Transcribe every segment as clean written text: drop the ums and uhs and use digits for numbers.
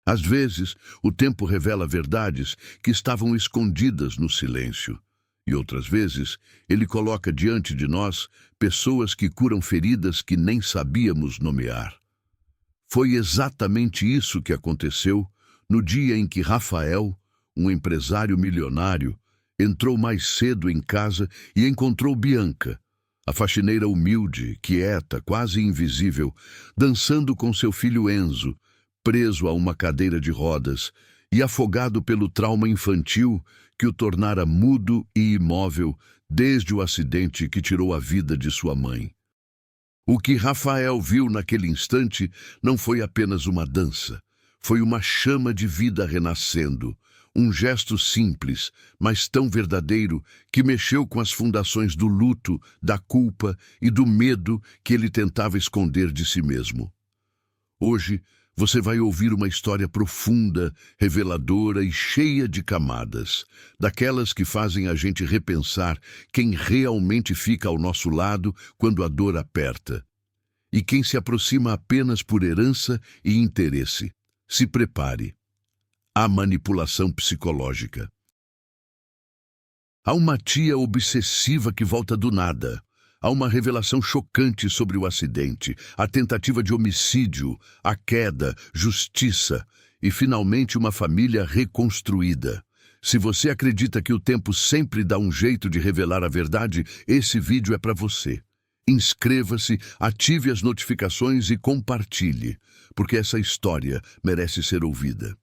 Às vezes, o tempo revela verdades que estavam escondidas no silêncio. E outras vezes, ele coloca diante de nós pessoas que curam feridas que nem sabíamos nomear. Foi exatamente isso que aconteceu no dia em que Rafael, um empresário milionário, entrou mais cedo em casa e encontrou Bianca, a faxineira humilde, quieta, quase invisível, dançando com seu filho Enzo, preso a uma cadeira de rodas e afogado pelo trauma infantil que o tornara mudo e imóvel desde o acidente que tirou a vida de sua mãe. O que Rafael viu naquele instante não foi apenas uma dança, foi uma chama de vida renascendo, um gesto simples, mas tão verdadeiro que mexeu com as fundações do luto, da culpa e do medo que ele tentava esconder de si mesmo. Hoje, você vai ouvir uma história profunda, reveladora e cheia de camadas, daquelas que fazem a gente repensar quem realmente fica ao nosso lado quando a dor aperta, e quem se aproxima apenas por herança e interesse. Se prepare. A manipulação psicológica. Há uma tia obsessiva que volta do nada. Há uma revelação chocante sobre o acidente, a tentativa de homicídio, a queda, justiça e, finalmente, uma família reconstruída. Se você acredita que o tempo sempre dá um jeito de revelar a verdade, esse vídeo é para você. Inscreva-se, ative as notificações e compartilhe, porque essa história merece ser ouvida.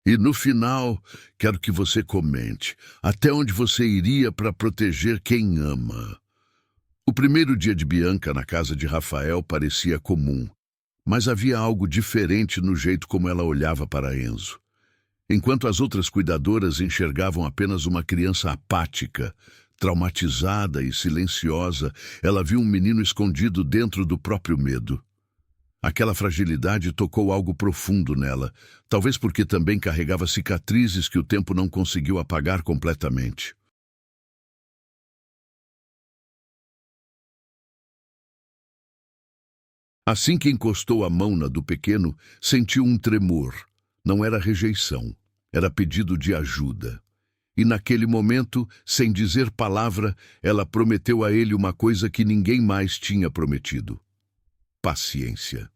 E no final, quero que você comente até onde você iria para proteger quem ama. O primeiro dia de Bianca na casa de Rafael parecia comum, mas havia algo diferente no jeito como ela olhava para Enzo. Enquanto as outras cuidadoras enxergavam apenas uma criança apática, traumatizada e silenciosa, ela viu um menino escondido dentro do próprio medo. Aquela fragilidade tocou algo profundo nela, talvez porque também carregava cicatrizes que o tempo não conseguiu apagar completamente. Assim que encostou a mão na do pequeno, sentiu um tremor. Não era rejeição, era pedido de ajuda. E naquele momento, sem dizer palavra, ela prometeu a ele uma coisa que ninguém mais tinha prometido: paciência.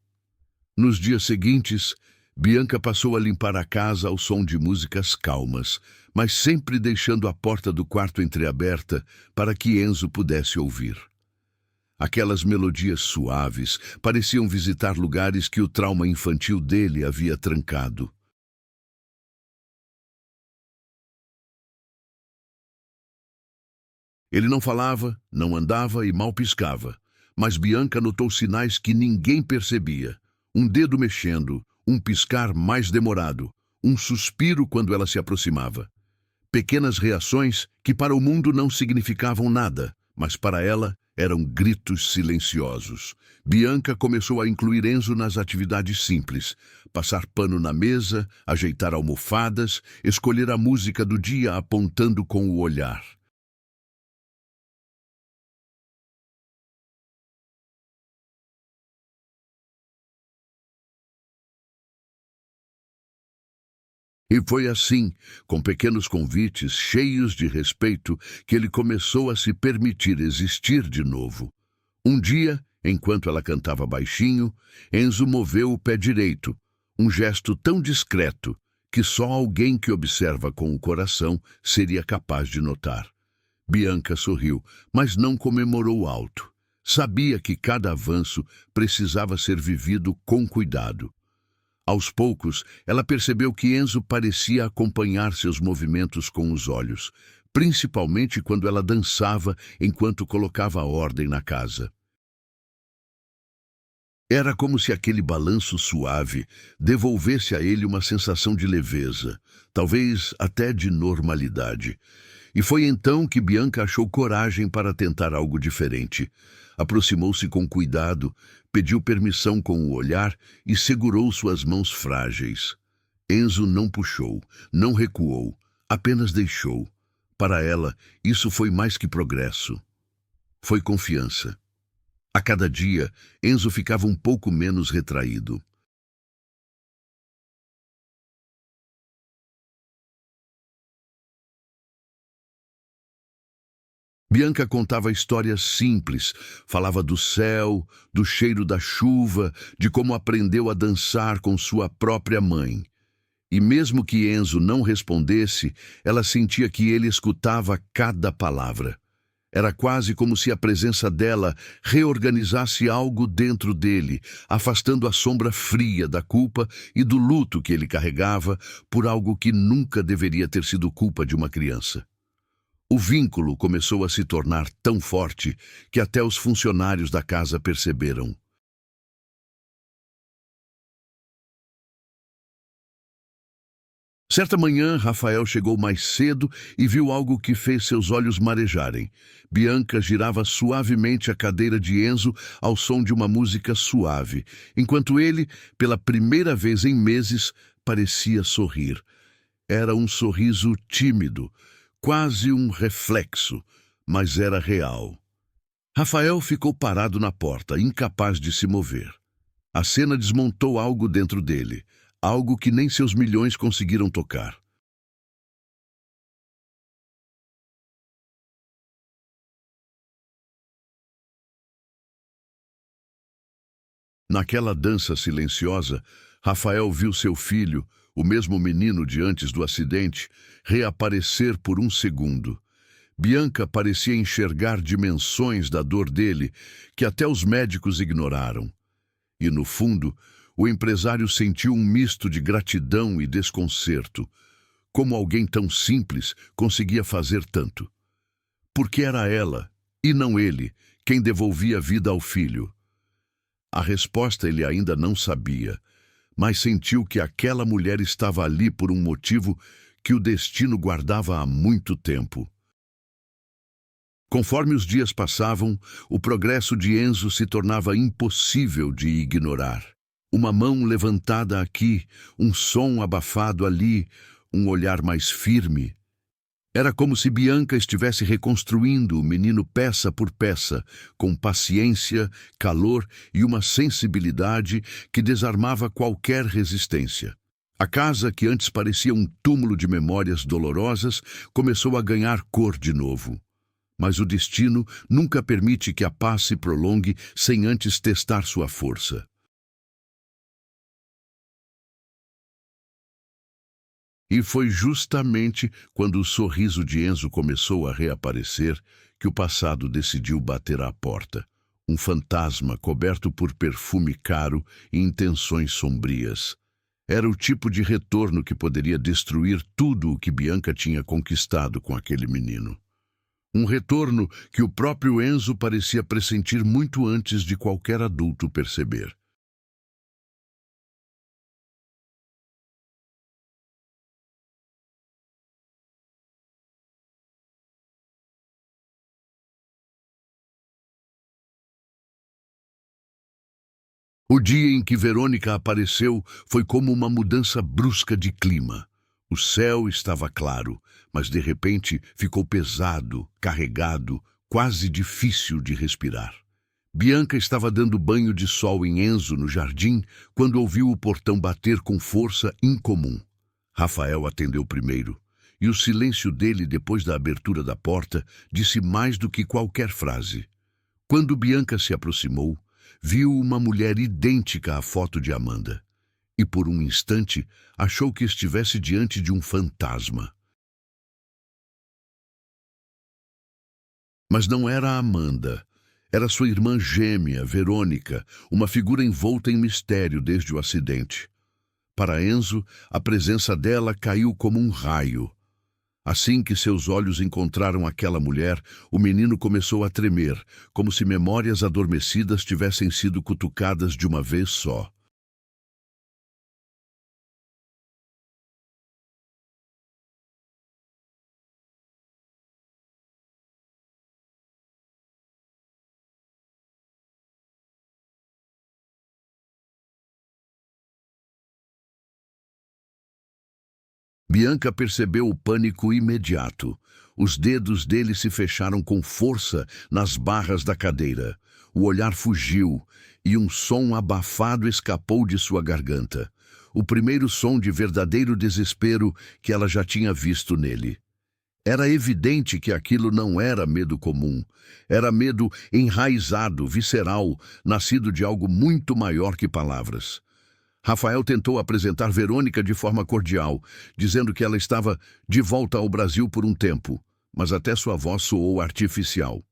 Nos dias seguintes, Bianca passou a limpar a casa ao som de músicas calmas, mas sempre deixando a porta do quarto entreaberta para que Enzo pudesse ouvir. Aquelas melodias suaves pareciam visitar lugares que o trauma infantil dele havia trancado. Ele não falava, não andava e mal piscava, mas Bianca notou sinais que ninguém percebia. Um dedo mexendo, um piscar mais demorado, um suspiro quando ela se aproximava. Pequenas reações que para o mundo não significavam nada, mas para ela eram gritos silenciosos. Bianca começou a incluir Enzo nas atividades simples: passar pano na mesa, ajeitar almofadas, escolher a música do dia apontando com o olhar. E foi assim, com pequenos convites cheios de respeito, que ele começou a se permitir existir de novo. Um dia, enquanto ela cantava baixinho, Enzo moveu o pé direito, um gesto tão discreto que só alguém que observa com o coração seria capaz de notar. Bianca sorriu, mas não comemorou alto. Sabia que cada avanço precisava ser vivido com cuidado. Aos poucos, ela percebeu que Enzo parecia acompanhar seus movimentos com os olhos, principalmente quando ela dançava enquanto colocava a ordem na casa. Era como se aquele balanço suave devolvesse a ele uma sensação de leveza, talvez até de normalidade. E foi então que Bianca achou coragem para tentar algo diferente. Aproximou-se com cuidado, pediu permissão com o olhar e segurou suas mãos frágeis. Enzo não puxou, não recuou, apenas deixou. Para ela, isso foi mais que progresso. Foi confiança. A cada dia, Enzo ficava um pouco menos retraído. Bianca contava histórias simples, falava do céu, do cheiro da chuva, de como aprendeu a dançar com sua própria mãe. E mesmo que Enzo não respondesse, ela sentia que ele escutava cada palavra. Era quase como se a presença dela reorganizasse algo dentro dele, afastando a sombra fria da culpa e do luto que ele carregava por algo que nunca deveria ter sido culpa de uma criança. O vínculo começou a se tornar tão forte que até os funcionários da casa perceberam. Certa manhã, Rafael chegou mais cedo e viu algo que fez seus olhos marejarem. Bianca girava suavemente a cadeira de Enzo ao som de uma música suave, enquanto ele, pela primeira vez em meses, parecia sorrir. Era um sorriso tímido, quase um reflexo, mas era real. Rafael ficou parado na porta, incapaz de se mover. A cena desmontou algo dentro dele, algo que nem seus milhões conseguiram tocar. Naquela dança silenciosa, Rafael viu seu filho, o mesmo menino de antes do acidente, reaparecer por um segundo. Bianca parecia enxergar dimensões da dor dele que até os médicos ignoraram. E, no fundo, o empresário sentiu um misto de gratidão e desconcerto. Como alguém tão simples conseguia fazer tanto? Porque era ela, e não ele, quem devolvia vida ao filho. A resposta ele ainda não sabia, mas sentiu que aquela mulher estava ali por um motivo que o destino guardava há muito tempo. Conforme os dias passavam, o progresso de Enzo se tornava impossível de ignorar. Uma mão levantada aqui, um som abafado ali, um olhar mais firme. Era como se Bianca estivesse reconstruindo o menino peça por peça, com paciência, calor e uma sensibilidade que desarmava qualquer resistência. A casa, que antes parecia um túmulo de memórias dolorosas, começou a ganhar cor de novo. Mas o destino nunca permite que a paz se prolongue sem antes testar sua força. E foi justamente quando o sorriso de Enzo começou a reaparecer que o passado decidiu bater à porta. Um fantasma coberto por perfume caro e intenções sombrias. Era o tipo de retorno que poderia destruir tudo o que Bianca tinha conquistado com aquele menino. Um retorno que o próprio Enzo parecia pressentir muito antes de qualquer adulto perceber. O dia em que Verônica apareceu foi como uma mudança brusca de clima. O céu estava claro, mas de repente ficou pesado, carregado, quase difícil de respirar. Bianca estava dando banho de sol em Enzo no jardim quando ouviu o portão bater com força incomum. Rafael atendeu primeiro, e o silêncio dele depois da abertura da porta disse mais do que qualquer frase. Quando Bianca se aproximou, viu uma mulher idêntica à foto de Amanda, e por um instante achou que estivesse diante de um fantasma. Mas não era a Amanda. Era sua irmã gêmea, Verônica, uma figura envolta em mistério desde o acidente. Para Enzo, a presença dela caiu como um raio. Assim que seus olhos encontraram aquela mulher, o menino começou a tremer, como se memórias adormecidas tivessem sido cutucadas de uma vez só. Bianca percebeu o pânico imediato. Os dedos dele se fecharam com força nas barras da cadeira. O olhar fugiu e um som abafado escapou de sua garganta. O primeiro som de verdadeiro desespero que ela já tinha visto nele. Era evidente que aquilo não era medo comum. Era medo enraizado, visceral, nascido de algo muito maior que palavras. Rafael tentou apresentar Verônica de forma cordial, dizendo que ela estava de volta ao Brasil por um tempo, mas até sua voz soou artificial.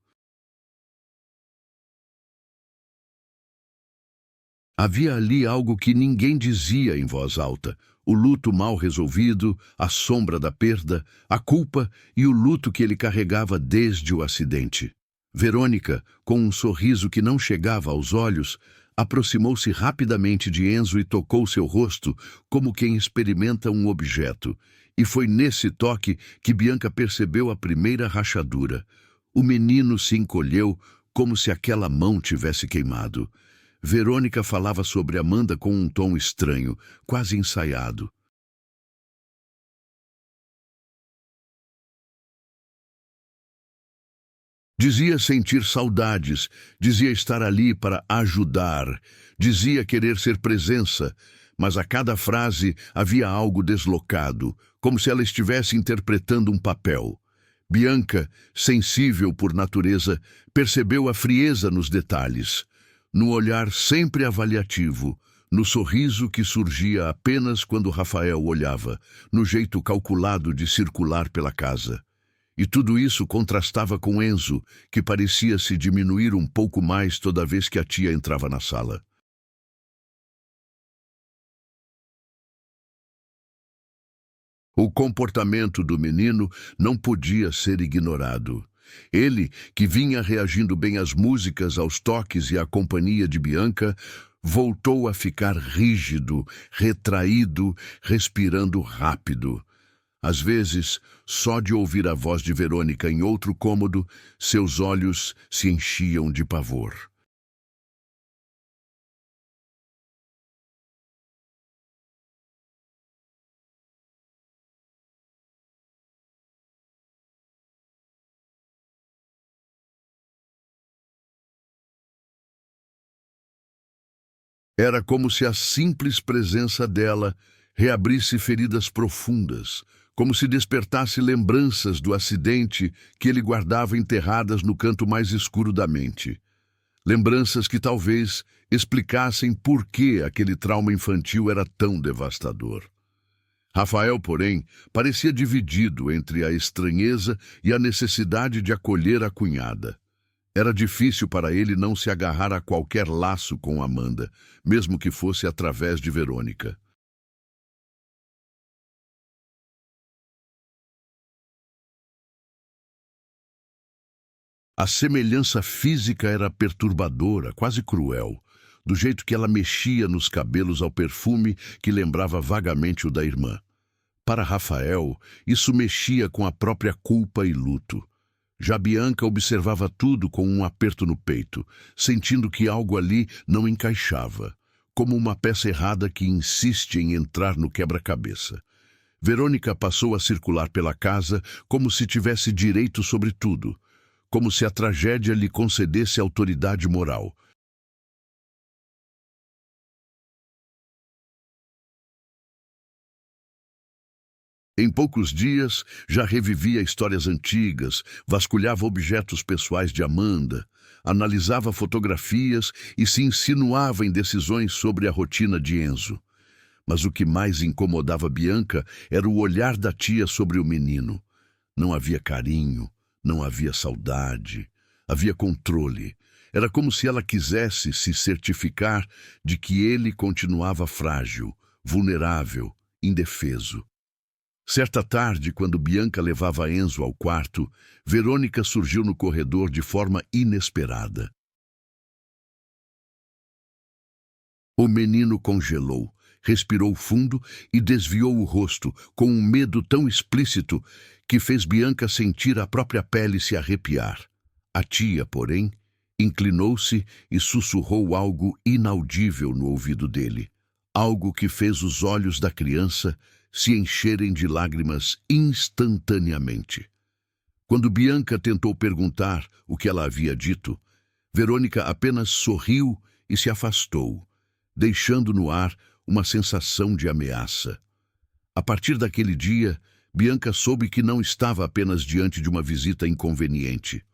Havia ali algo que ninguém dizia em voz alta: o luto mal resolvido, a sombra da perda, a culpa e o luto que ele carregava desde o acidente. Verônica, com um sorriso que não chegava aos olhos, aproximou-se rapidamente de Enzo e tocou seu rosto como quem experimenta um objeto. E foi nesse toque que Bianca percebeu a primeira rachadura. O menino se encolheu como se aquela mão tivesse queimado. Verônica falava sobre Amanda com um tom estranho, quase ensaiado. Dizia sentir saudades, dizia estar ali para ajudar, dizia querer ser presença, mas a cada frase havia algo deslocado, como se ela estivesse interpretando um papel. Bianca, sensível por natureza, percebeu a frieza nos detalhes, no olhar sempre avaliativo, no sorriso que surgia apenas quando Rafael olhava, no jeito calculado de circular pela casa. E tudo isso contrastava com Enzo, que parecia se diminuir um pouco mais toda vez que a tia entrava na sala. O comportamento do menino não podia ser ignorado. Ele, que vinha reagindo bem às músicas, aos toques e à companhia de Bianca, voltou a ficar rígido, retraído, respirando rápido. Às vezes, só de ouvir a voz de Verônica em outro cômodo, seus olhos se enchiam de pavor. Era como se a simples presença dela reabrisse feridas profundas, como se despertasse lembranças do acidente que ele guardava enterradas no canto mais escuro da mente. Lembranças que talvez explicassem por que aquele trauma infantil era tão devastador. Rafael, porém, parecia dividido entre a estranheza e a necessidade de acolher a cunhada. Era difícil para ele não se agarrar a qualquer laço com Amanda, mesmo que fosse através de Verônica. A semelhança física era perturbadora, quase cruel, do jeito que ela mexia nos cabelos ao perfume que lembrava vagamente o da irmã. Para Rafael, isso mexia com a própria culpa e luto. Já Bianca observava tudo com um aperto no peito, sentindo que algo ali não encaixava, como uma peça errada que insiste em entrar no quebra-cabeça. Verônica passou a circular pela casa como se tivesse direito sobre tudo, como se a tragédia lhe concedesse autoridade moral. Em poucos dias, já revivia histórias antigas, vasculhava objetos pessoais de Amanda, analisava fotografias e se insinuava em decisões sobre a rotina de Enzo. Mas o que mais incomodava Bianca era o olhar da tia sobre o menino. Não havia carinho, não havia saudade, havia controle. Era como se ela quisesse se certificar de que ele continuava frágil, vulnerável, indefeso. Certa tarde, quando Bianca levava Enzo ao quarto, Verônica surgiu no corredor de forma inesperada. O menino congelou, respirou fundo e desviou o rosto, com um medo tão explícito que fez Bianca sentir a própria pele se arrepiar. A tia, porém, inclinou-se e sussurrou algo inaudível no ouvido dele. Algo que fez os olhos da criança se encherem de lágrimas instantaneamente. Quando Bianca tentou perguntar o que ela havia dito, Verônica apenas sorriu e se afastou, deixando no ar uma sensação de ameaça. A partir daquele dia, Bianca soube que não estava apenas diante de uma visita inconveniente.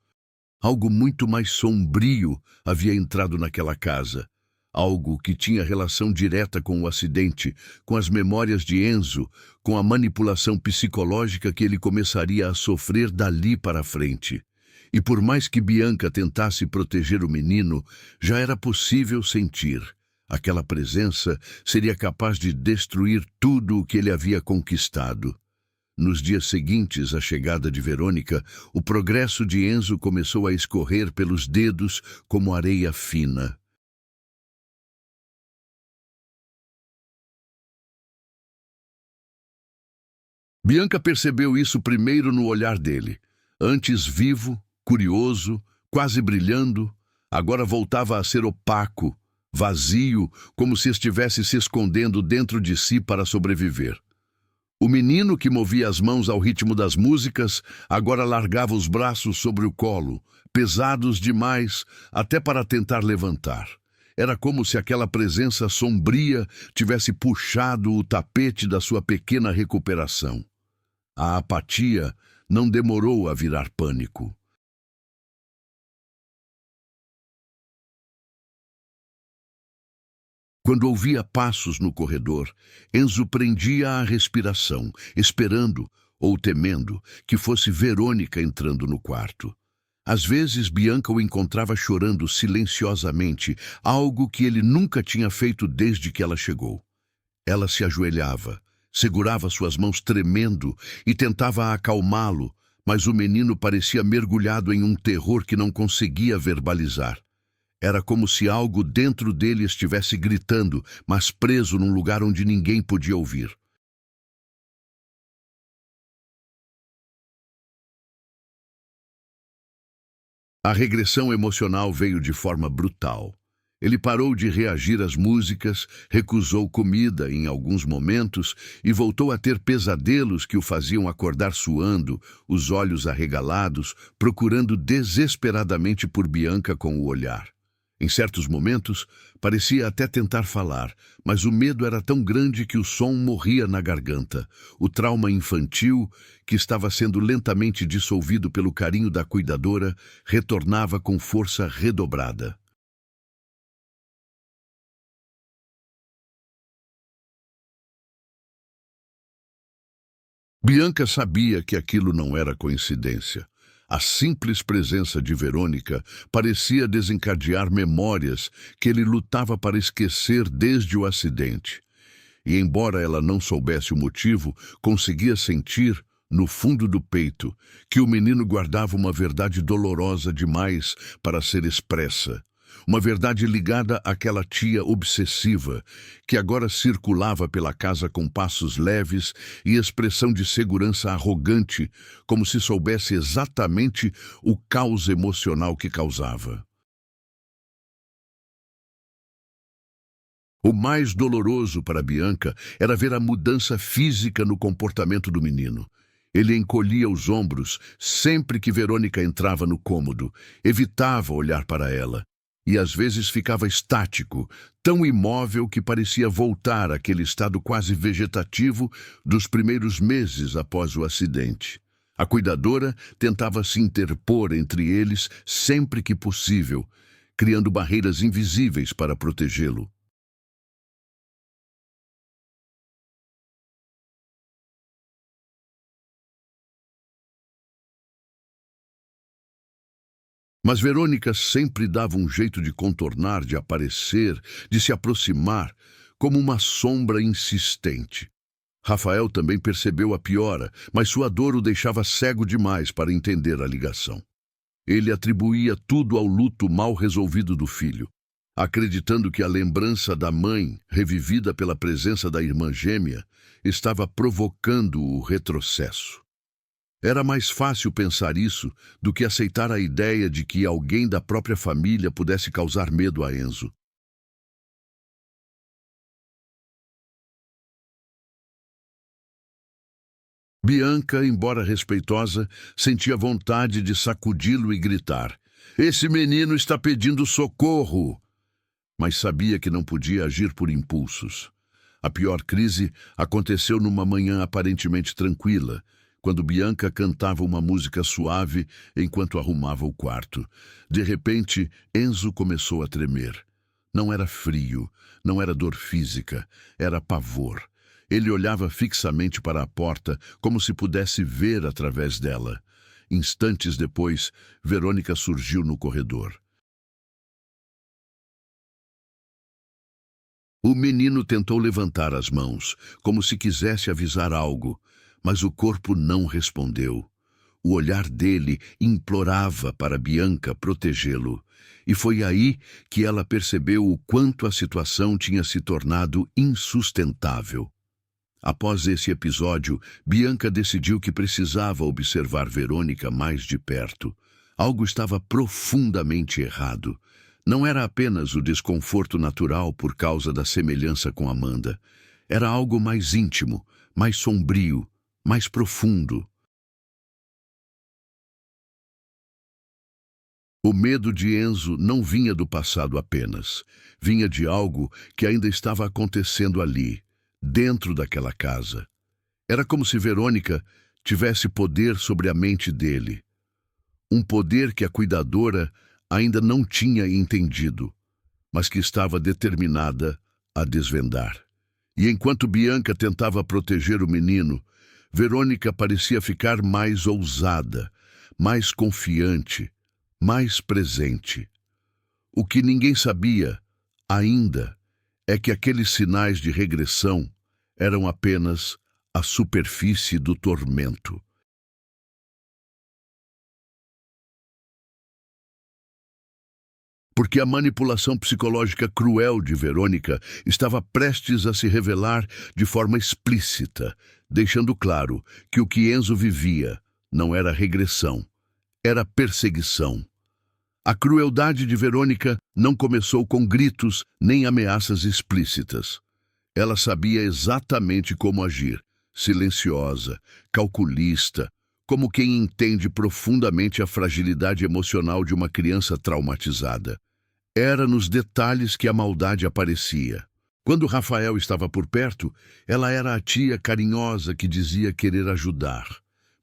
Algo muito mais sombrio havia entrado naquela casa. Algo que tinha relação direta com o acidente, com as memórias de Enzo, com a manipulação psicológica que ele começaria a sofrer dali para frente. E por mais que Bianca tentasse proteger o menino, já era possível sentir. Aquela presença seria capaz de destruir tudo o que ele havia conquistado. Nos dias seguintes à chegada de Verônica, o progresso de Enzo começou a escorrer pelos dedos como areia fina. Bianca percebeu isso primeiro no olhar dele. Antes vivo, curioso, quase brilhando, agora voltava a ser opaco, vazio, como se estivesse se escondendo dentro de si para sobreviver. O menino que movia as mãos ao ritmo das músicas agora largava os braços sobre o colo, pesados demais até para tentar levantar. Era como se aquela presença sombria tivesse puxado o tapete da sua pequena recuperação. A apatia não demorou a virar pânico. Quando ouvia passos no corredor, Enzo prendia a respiração, esperando ou temendo que fosse Verônica entrando no quarto. Às vezes, Bianca o encontrava chorando silenciosamente, algo que ele nunca tinha feito desde que ela chegou. Ela se ajoelhava, segurava suas mãos tremendo e tentava acalmá-lo, mas o menino parecia mergulhado em um terror que não conseguia verbalizar. Era como se algo dentro dele estivesse gritando, mas preso num lugar onde ninguém podia ouvir. A regressão emocional veio de forma brutal. Ele parou de reagir às músicas, recusou comida em alguns momentos e voltou a ter pesadelos que o faziam acordar suando, os olhos arregalados, procurando desesperadamente por Bianca com o olhar. Em certos momentos, parecia até tentar falar, mas o medo era tão grande que o som morria na garganta. O trauma infantil, que estava sendo lentamente dissolvido pelo carinho da cuidadora, retornava com força redobrada. Bianca sabia que aquilo não era coincidência. A simples presença de Verônica parecia desencadear memórias que ele lutava para esquecer desde o acidente. E embora ela não soubesse o motivo, conseguia sentir, no fundo do peito, que o menino guardava uma verdade dolorosa demais para ser expressa. Uma verdade ligada àquela tia obsessiva, que agora circulava pela casa com passos leves e expressão de segurança arrogante, como se soubesse exatamente o caos emocional que causava. O mais doloroso para Bianca era ver a mudança física no comportamento do menino. Ele encolhia os ombros sempre que Verônica entrava no cômodo, evitava olhar para ela. E às vezes ficava estático, tão imóvel que parecia voltar àquele estado quase vegetativo dos primeiros meses após o acidente. A cuidadora tentava se interpor entre eles sempre que possível, criando barreiras invisíveis para protegê-lo. Mas Verônica sempre dava um jeito de contornar, de aparecer, de se aproximar, como uma sombra insistente. Rafael também percebeu a piora, mas sua dor o deixava cego demais para entender a ligação. Ele atribuía tudo ao luto mal resolvido do filho, acreditando que a lembrança da mãe, revivida pela presença da irmã gêmea, estava provocando o retrocesso. Era mais fácil pensar isso do que aceitar a ideia de que alguém da própria família pudesse causar medo a Enzo. Bianca, embora respeitosa, sentia vontade de sacudi-lo e gritar: "Esse menino está pedindo socorro!" Mas sabia que não podia agir por impulsos. A pior crise aconteceu numa manhã aparentemente tranquila, quando Bianca cantava uma música suave enquanto arrumava o quarto. De repente, Enzo começou a tremer. Não era frio, não era dor física, era pavor. Ele olhava fixamente para a porta, como se pudesse ver através dela. Instantes depois, Verônica surgiu no corredor. O menino tentou levantar as mãos, como se quisesse avisar algo, mas o corpo não respondeu. O olhar dele implorava para Bianca protegê-lo, e foi aí que ela percebeu o quanto a situação tinha se tornado insustentável. Após esse episódio, Bianca decidiu que precisava observar Verônica mais de perto. Algo estava profundamente errado. Não era apenas o desconforto natural por causa da semelhança com Amanda. Era algo mais íntimo, mais sombrio, mais profundo. O medo de Enzo não vinha do passado apenas. Vinha de algo que ainda estava acontecendo ali, dentro daquela casa. Era como se Verônica tivesse poder sobre a mente dele. Um poder que a cuidadora ainda não tinha entendido, mas que estava determinada a desvendar. E enquanto Bianca tentava proteger o menino, Verônica parecia ficar mais ousada, mais confiante, mais presente. O que ninguém sabia, ainda, é que aqueles sinais de regressão eram apenas a superfície do tormento. Porque a manipulação psicológica cruel de Verônica estava prestes a se revelar de forma explícita, deixando claro que o que Enzo vivia não era regressão, era perseguição. A crueldade de Verônica não começou com gritos nem ameaças explícitas. Ela sabia exatamente como agir, silenciosa, calculista, como quem entende profundamente a fragilidade emocional de uma criança traumatizada. Era nos detalhes que a maldade aparecia. Quando Rafael estava por perto, ela era a tia carinhosa que dizia querer ajudar.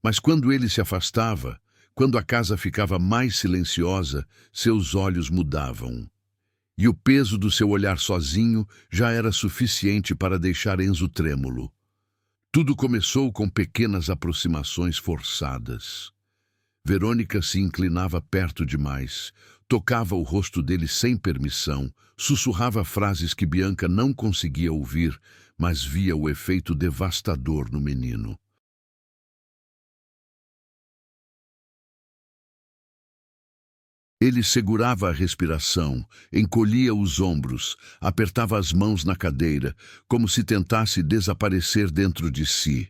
Mas quando ele se afastava, quando a casa ficava mais silenciosa, seus olhos mudavam. E o peso do seu olhar sozinho já era suficiente para deixar Enzo trêmulo. Tudo começou com pequenas aproximações forçadas. Verônica se inclinava perto demais, tocava o rosto dele sem permissão, sussurrava frases que Bianca não conseguia ouvir, mas via o efeito devastador no menino. Ele segurava a respiração, encolhia os ombros, apertava as mãos na cadeira, como se tentasse desaparecer dentro de si.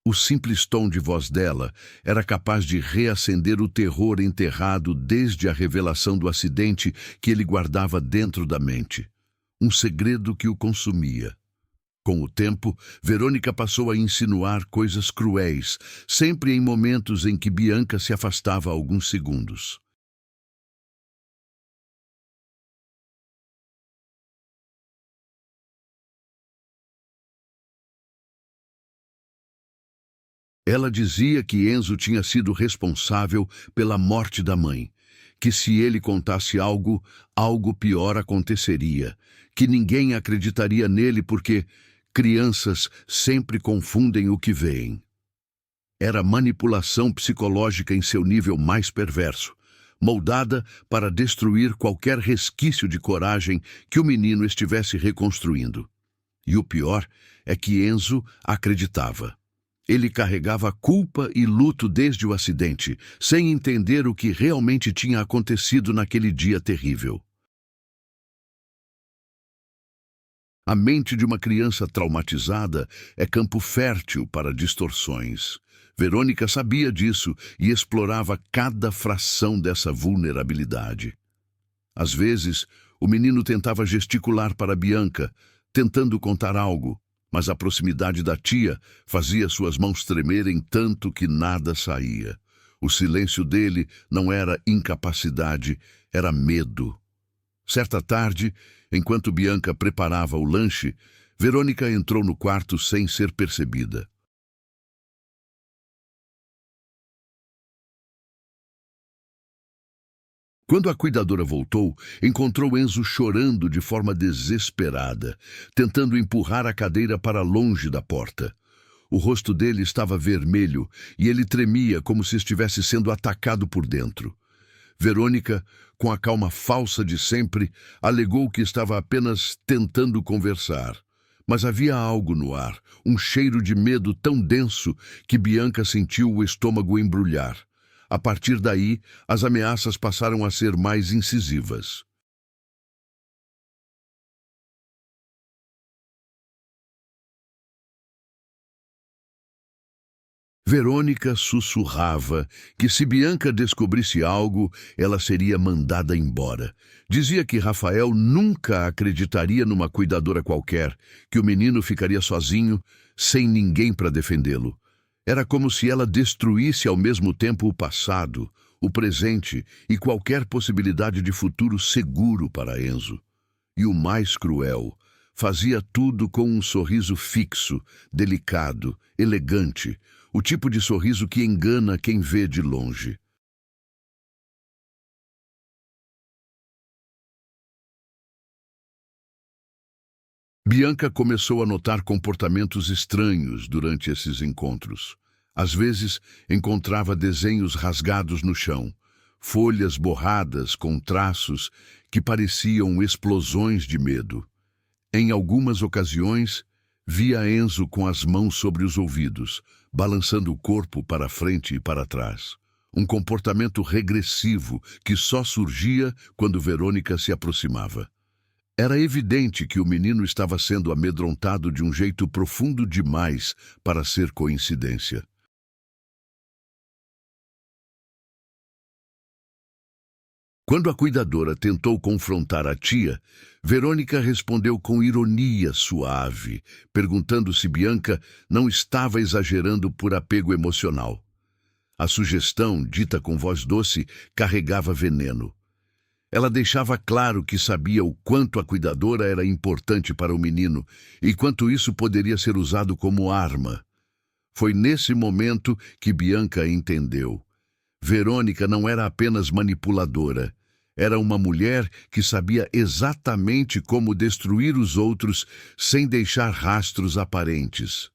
O simples tom de voz dela era capaz de reacender o terror enterrado desde a revelação do acidente que ele guardava dentro da mente. Um segredo que o consumia. Com o tempo, Verônica passou a insinuar coisas cruéis, sempre em momentos em que Bianca se afastava alguns segundos. Ela dizia que Enzo tinha sido responsável pela morte da mãe, que se ele contasse algo, algo pior aconteceria, que ninguém acreditaria nele porque crianças sempre confundem o que veem. Era manipulação psicológica em seu nível mais perverso, moldada para destruir qualquer resquício de coragem que o menino estivesse reconstruindo. E o pior é que Enzo acreditava. Ele carregava culpa e luto desde o acidente, sem entender o que realmente tinha acontecido naquele dia terrível. A mente de uma criança traumatizada é campo fértil para distorções. Verônica sabia disso e explorava cada fração dessa vulnerabilidade. Às vezes, o menino tentava gesticular para Bianca, tentando contar algo, mas a proximidade da tia fazia suas mãos tremerem tanto que nada saía. O silêncio dele não era incapacidade, era medo. Certa tarde, enquanto Bianca preparava o lanche, Verônica entrou no quarto sem ser percebida. Quando a cuidadora voltou, encontrou Enzo chorando de forma desesperada, tentando empurrar a cadeira para longe da porta. O rosto dele estava vermelho e ele tremia como se estivesse sendo atacado por dentro. Verônica, com a calma falsa de sempre, alegou que estava apenas tentando conversar. Mas havia algo no ar, um cheiro de medo tão denso que Bianca sentiu o estômago embrulhar. A partir daí, as ameaças passaram a ser mais incisivas. Verônica sussurrava que se Bianca descobrisse algo, ela seria mandada embora. Dizia que Rafael nunca acreditaria numa cuidadora qualquer, que o menino ficaria sozinho, sem ninguém para defendê-lo. Era como se ela destruísse ao mesmo tempo o passado, o presente e qualquer possibilidade de futuro seguro para Enzo. E o mais cruel, fazia tudo com um sorriso fixo, delicado, elegante, o tipo de sorriso que engana quem vê de longe. Bianca começou a notar comportamentos estranhos durante esses encontros. Às vezes, encontrava desenhos rasgados no chão, folhas borradas com traços que pareciam explosões de medo. Em algumas ocasiões, via Enzo com as mãos sobre os ouvidos, balançando o corpo para frente e para trás. Um comportamento regressivo que só surgia quando Verônica se aproximava. Era evidente que o menino estava sendo amedrontado de um jeito profundo demais para ser coincidência. Quando a cuidadora tentou confrontar a tia, Verônica respondeu com ironia suave, perguntando se Bianca não estava exagerando por apego emocional. A sugestão, dita com voz doce, carregava veneno. Ela deixava claro que sabia o quanto a cuidadora era importante para o menino e quanto isso poderia ser usado como arma. Foi nesse momento que Bianca entendeu. Verônica não era apenas manipuladora. Era uma mulher que sabia exatamente como destruir os outros sem deixar rastros aparentes.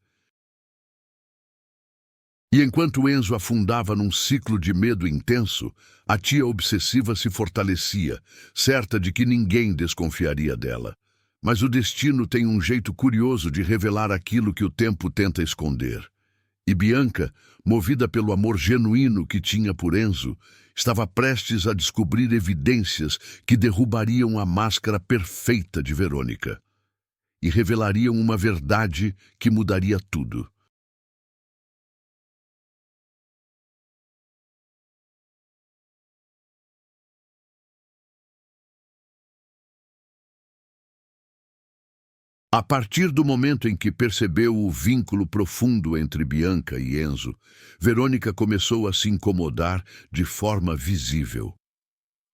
E enquanto Enzo afundava num ciclo de medo intenso, a tia obsessiva se fortalecia, certa de que ninguém desconfiaria dela. Mas o destino tem um jeito curioso de revelar aquilo que o tempo tenta esconder. E Bianca, movida pelo amor genuíno que tinha por Enzo, estava prestes a descobrir evidências que derrubariam a máscara perfeita de Verônica e revelariam uma verdade que mudaria tudo. A partir do momento em que percebeu o vínculo profundo entre Bianca e Enzo, Verônica começou a se incomodar de forma visível.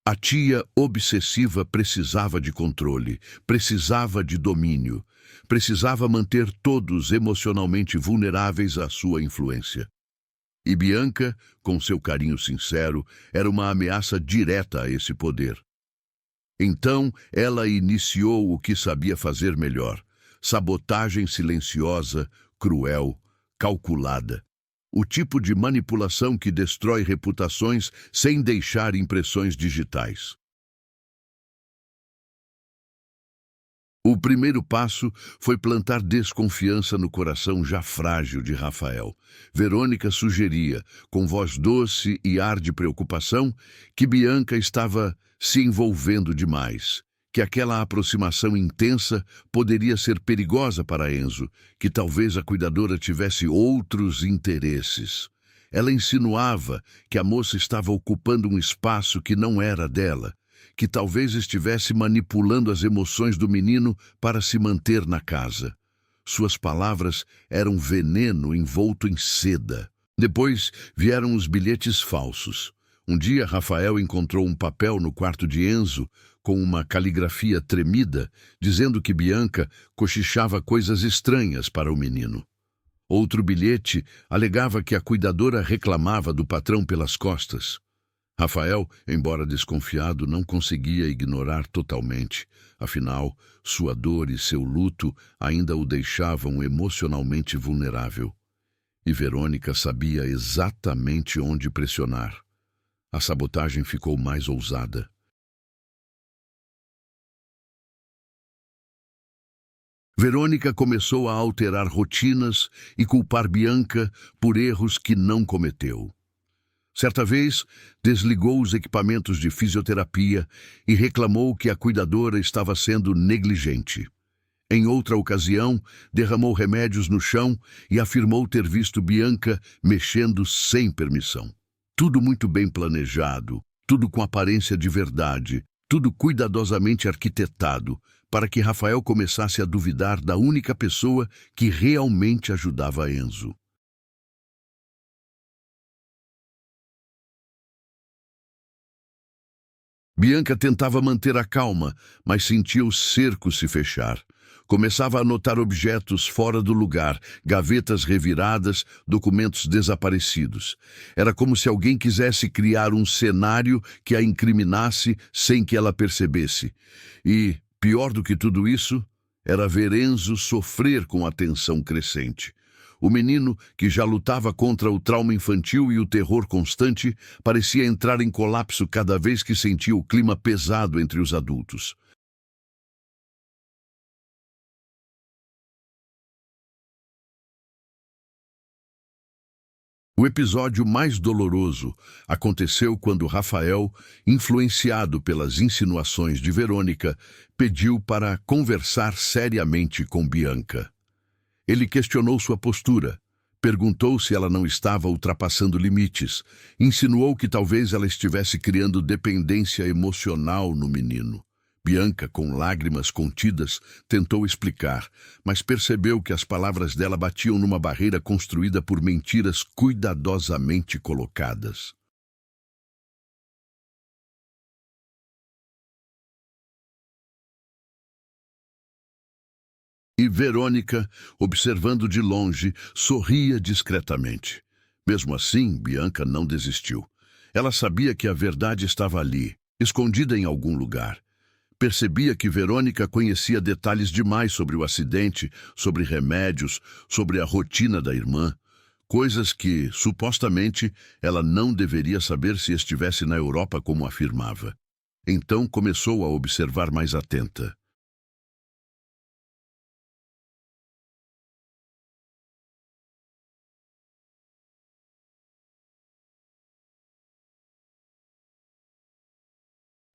A tia obsessiva precisava de controle, precisava de domínio, precisava manter todos emocionalmente vulneráveis à sua influência. E Bianca, com seu carinho sincero, era uma ameaça direta a esse poder. Então, ela iniciou o que sabia fazer melhor: sabotagem silenciosa, cruel, calculada. O tipo de manipulação que destrói reputações sem deixar impressões digitais. O primeiro passo foi plantar desconfiança no coração já frágil de Rafael. Verônica sugeria, com voz doce e ar de preocupação, que Bianca estava se envolvendo demais, que aquela aproximação intensa poderia ser perigosa para Enzo, que talvez a cuidadora tivesse outros interesses. Ela insinuava que a moça estava ocupando um espaço que não era dela, que talvez estivesse manipulando as emoções do menino para se manter na casa. Suas palavras eram veneno envolto em seda. Depois vieram os bilhetes falsos. Um dia, Rafael encontrou um papel no quarto de Enzo com uma caligrafia tremida, dizendo que Bianca cochichava coisas estranhas para o menino. Outro bilhete alegava que a cuidadora reclamava do patrão pelas costas. Rafael, embora desconfiado, não conseguia ignorar totalmente. Afinal, sua dor e seu luto ainda o deixavam emocionalmente vulnerável. E Verônica sabia exatamente onde pressionar. A sabotagem ficou mais ousada. Verônica começou a alterar rotinas e culpar Bianca por erros que não cometeu. Certa vez, desligou os equipamentos de fisioterapia e reclamou que a cuidadora estava sendo negligente. Em outra ocasião, derramou remédios no chão e afirmou ter visto Bianca mexendo sem permissão. Tudo muito bem planejado, tudo com aparência de verdade, tudo cuidadosamente arquitetado, para que Rafael começasse a duvidar da única pessoa que realmente ajudava Enzo. Bianca tentava manter a calma, mas sentia o cerco se fechar. Começava a notar objetos fora do lugar, gavetas reviradas, documentos desaparecidos. Era como se alguém quisesse criar um cenário que a incriminasse sem que ela percebesse. E, pior do que tudo isso, era ver Enzo sofrer com a tensão crescente. O menino, que já lutava contra o trauma infantil e o terror constante, parecia entrar em colapso cada vez que sentia o clima pesado entre os adultos. O episódio mais doloroso aconteceu quando Rafael, influenciado pelas insinuações de Verônica, pediu para conversar seriamente com Bianca. Ele questionou sua postura, perguntou se ela não estava ultrapassando limites, insinuou que talvez ela estivesse criando dependência emocional no menino. Bianca, com lágrimas contidas, tentou explicar, mas percebeu que as palavras dela batiam numa barreira construída por mentiras cuidadosamente colocadas. E Verônica, observando de longe, sorria discretamente. Mesmo assim, Bianca não desistiu. Ela sabia que a verdade estava ali, escondida em algum lugar. Percebia que Verônica conhecia detalhes demais sobre o acidente, sobre remédios, sobre a rotina da irmã. Coisas que, supostamente, ela não deveria saber se estivesse na Europa como afirmava. Então começou a observar mais atenta.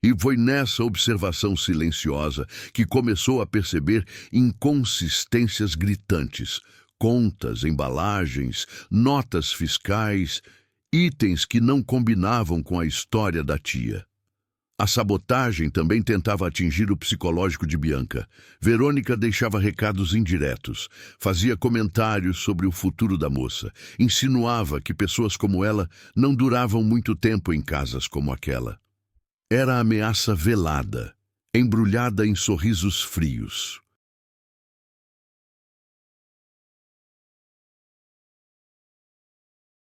E foi nessa observação silenciosa que começou a perceber inconsistências gritantes, contas, embalagens, notas fiscais, itens que não combinavam com a história da tia. A sabotagem também tentava atingir o psicológico de Bianca. Verônica deixava recados indiretos, fazia comentários sobre o futuro da moça, insinuava que pessoas como ela não duravam muito tempo em casas como aquela. Era a ameaça velada, embrulhada em sorrisos frios.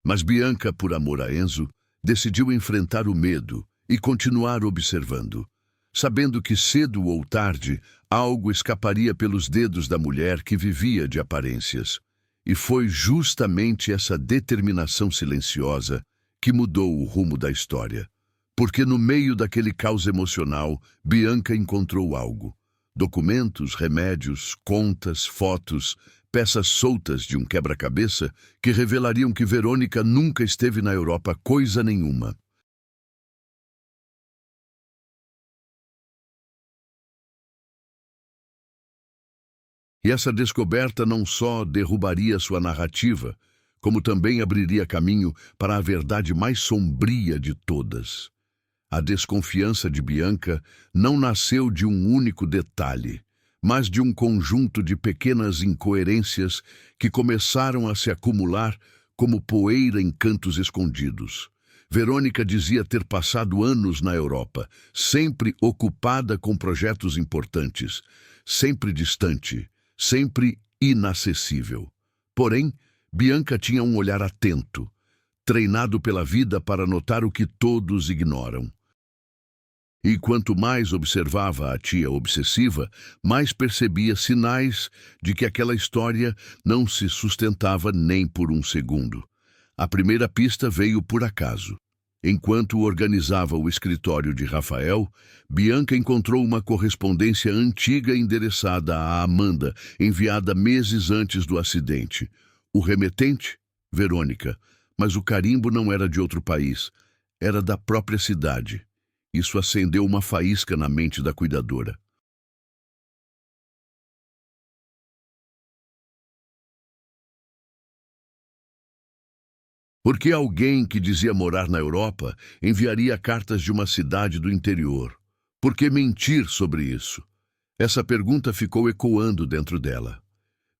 Mas Bianca, por amor a Enzo, decidiu enfrentar o medo e continuar observando, sabendo que cedo ou tarde algo escaparia pelos dedos da mulher que vivia de aparências. E foi justamente essa determinação silenciosa que mudou o rumo da história. Porque no meio daquele caos emocional, Bianca encontrou algo. Documentos, remédios, contas, fotos, peças soltas de um quebra-cabeça que revelariam que Verônica nunca esteve na Europa coisa nenhuma. E essa descoberta não só derrubaria sua narrativa, como também abriria caminho para a verdade mais sombria de todas. A desconfiança de Bianca não nasceu de um único detalhe, mas de um conjunto de pequenas incoerências que começaram a se acumular como poeira em cantos escondidos. Verônica dizia ter passado anos na Europa, sempre ocupada com projetos importantes, sempre distante, sempre inacessível. Porém, Bianca tinha um olhar atento, treinado pela vida para notar o que todos ignoram. E quanto mais observava a tia obsessiva, mais percebia sinais de que aquela história não se sustentava nem por um segundo. A primeira pista veio por acaso. Enquanto organizava o escritório de Rafael, Bianca encontrou uma correspondência antiga endereçada a Amanda, enviada meses antes do acidente. O remetente? Verônica. Mas o carimbo não era de outro país, era da própria cidade. Isso acendeu uma faísca na mente da cuidadora. Por que alguém que dizia morar na Europa enviaria cartas de uma cidade do interior? Por que mentir sobre isso? Essa pergunta ficou ecoando dentro dela.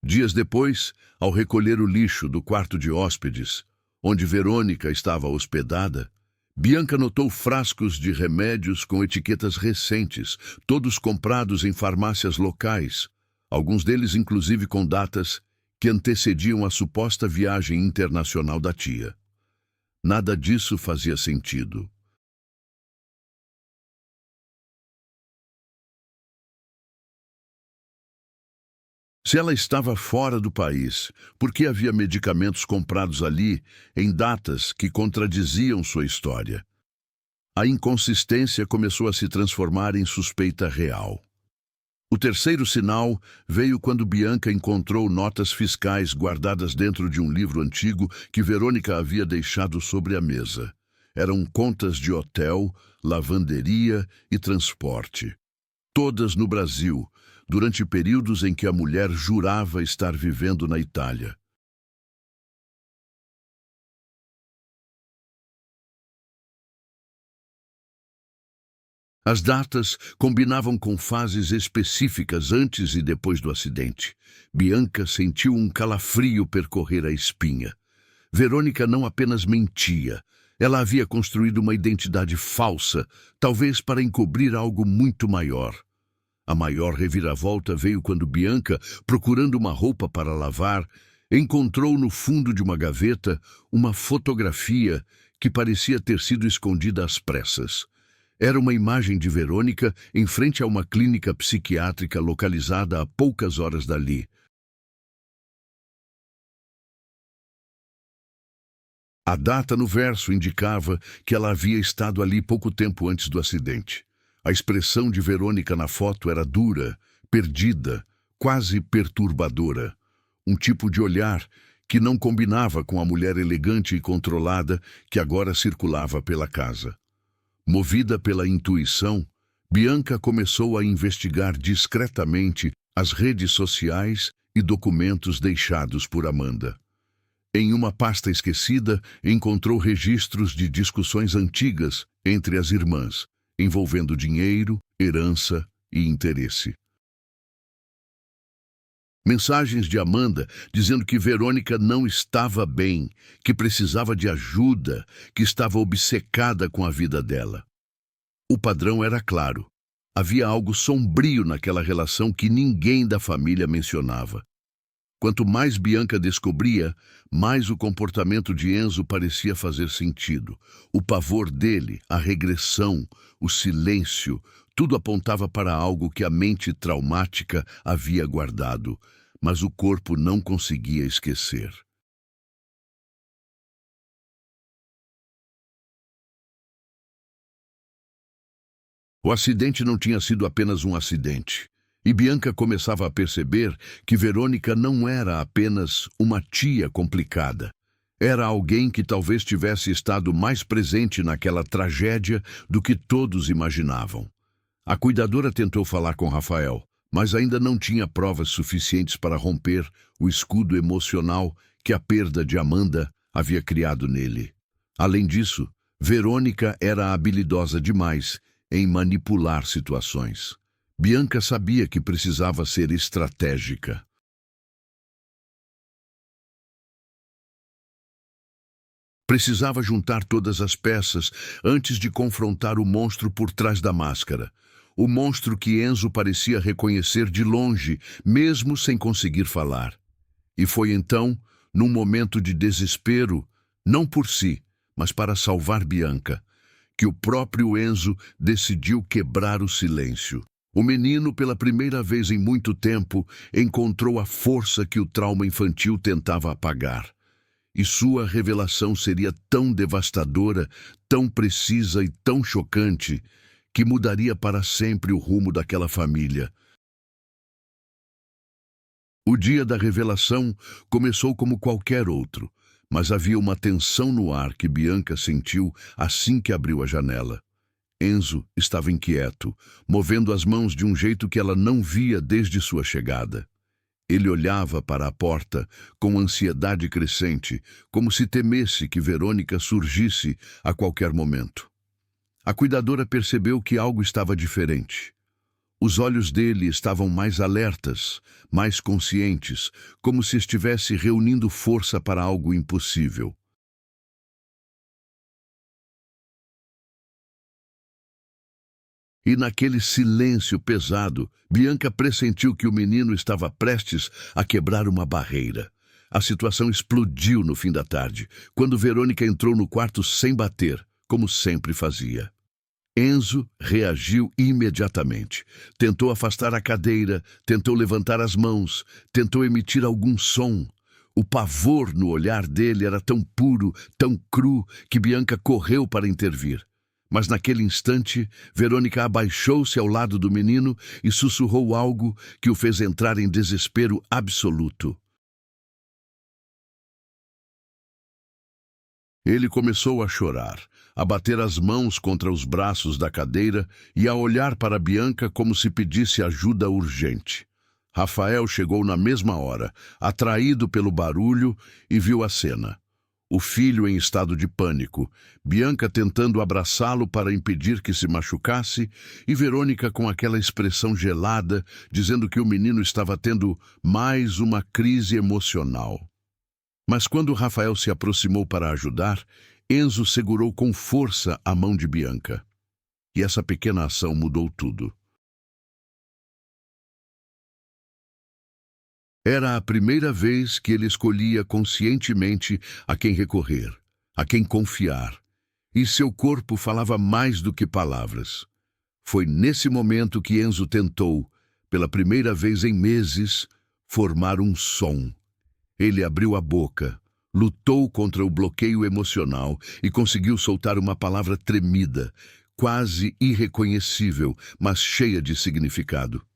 Dias depois, ao recolher o lixo do quarto de hóspedes, onde Verônica estava hospedada, Bianca notou frascos de remédios com etiquetas recentes, todos comprados em farmácias locais, alguns deles inclusive com datas que antecediam a suposta viagem internacional da tia. Nada disso fazia sentido. Se ela estava fora do país, por que havia medicamentos comprados ali em datas que contradiziam sua história? A inconsistência começou a se transformar em suspeita real. O terceiro sinal veio quando Bianca encontrou notas fiscais guardadas dentro de um livro antigo que Verônica havia deixado sobre a mesa. Eram contas de hotel, lavanderia e transporte. Todas no Brasil, durante períodos em que a mulher jurava estar vivendo na Itália. As datas combinavam com fases específicas antes e depois do acidente. Bianca sentiu um calafrio percorrer a espinha. Verônica não apenas mentia, ela havia construído uma identidade falsa, talvez para encobrir algo muito maior. A maior reviravolta veio quando Bianca, procurando uma roupa para lavar, encontrou no fundo de uma gaveta uma fotografia que parecia ter sido escondida às pressas. Era uma imagem de Verônica em frente a uma clínica psiquiátrica localizada a poucas horas dali. A data no verso indicava que ela havia estado ali pouco tempo antes do acidente. A expressão de Verônica na foto era dura, perdida, quase perturbadora. Um tipo de olhar que não combinava com a mulher elegante e controlada que agora circulava pela casa. Movida pela intuição, Bianca começou a investigar discretamente as redes sociais e documentos deixados por Amanda. Em uma pasta esquecida, encontrou registros de discussões antigas entre as irmãs, envolvendo dinheiro, herança e interesse. Mensagens de Amanda dizendo que Verônica não estava bem, que precisava de ajuda, que estava obcecada com a vida dela. O padrão era claro. Havia algo sombrio naquela relação que ninguém da família mencionava. Quanto mais Bianca descobria, mais o comportamento de Enzo parecia fazer sentido. O pavor dele, a regressão, o silêncio, tudo apontava para algo que a mente traumática havia guardado, mas o corpo não conseguia esquecer. O acidente não tinha sido apenas um acidente. E Bianca começava a perceber que Verônica não era apenas uma tia complicada. Era alguém que talvez tivesse estado mais presente naquela tragédia do que todos imaginavam. A cuidadora tentou falar com Rafael, mas ainda não tinha provas suficientes para romper o escudo emocional que a perda de Amanda havia criado nele. Além disso, Verônica era habilidosa demais em manipular situações. Bianca sabia que precisava ser estratégica. Precisava juntar todas as peças antes de confrontar o monstro por trás da máscara. O monstro que Enzo parecia reconhecer de longe, mesmo sem conseguir falar. E foi então, num momento de desespero, não por si, mas para salvar Bianca, que o próprio Enzo decidiu quebrar o silêncio. O menino, pela primeira vez em muito tempo, encontrou a força que o trauma infantil tentava apagar. E sua revelação seria tão devastadora, tão precisa e tão chocante, que mudaria para sempre o rumo daquela família. O dia da revelação começou como qualquer outro, mas havia uma tensão no ar que Bianca sentiu assim que abriu a janela. Enzo estava inquieto, movendo as mãos de um jeito que ela não via desde sua chegada. Ele olhava para a porta com ansiedade crescente, como se temesse que Verônica surgisse a qualquer momento. A cuidadora percebeu que algo estava diferente. Os olhos dele estavam mais alertas, mais conscientes, como se estivesse reunindo força para algo impossível. E naquele silêncio pesado, Bianca pressentiu que o menino estava prestes a quebrar uma barreira. A situação explodiu no fim da tarde, quando Verônica entrou no quarto sem bater, como sempre fazia. Enzo reagiu imediatamente. Tentou afastar a cadeira, tentou levantar as mãos, tentou emitir algum som. O pavor no olhar dele era tão puro, tão cru, que Bianca correu para intervir. Mas naquele instante, Verônica abaixou-se ao lado do menino e sussurrou algo que o fez entrar em desespero absoluto. Ele começou a chorar, a bater as mãos contra os braços da cadeira e a olhar para Bianca como se pedisse ajuda urgente. Rafael chegou na mesma hora, atraído pelo barulho, e viu a cena. O filho em estado de pânico, Bianca tentando abraçá-lo para impedir que se machucasse, e Verônica com aquela expressão gelada, dizendo que o menino estava tendo mais uma crise emocional. Mas quando Rafael se aproximou para ajudar, Enzo segurou com força a mão de Bianca. E essa pequena ação mudou tudo. Era a primeira vez que ele escolhia conscientemente a quem recorrer, a quem confiar. E seu corpo falava mais do que palavras. Foi nesse momento que Enzo tentou, pela primeira vez em meses, formar um som. Ele abriu a boca, lutou contra o bloqueio emocional e conseguiu soltar uma palavra tremida, quase irreconhecível, mas cheia de significado.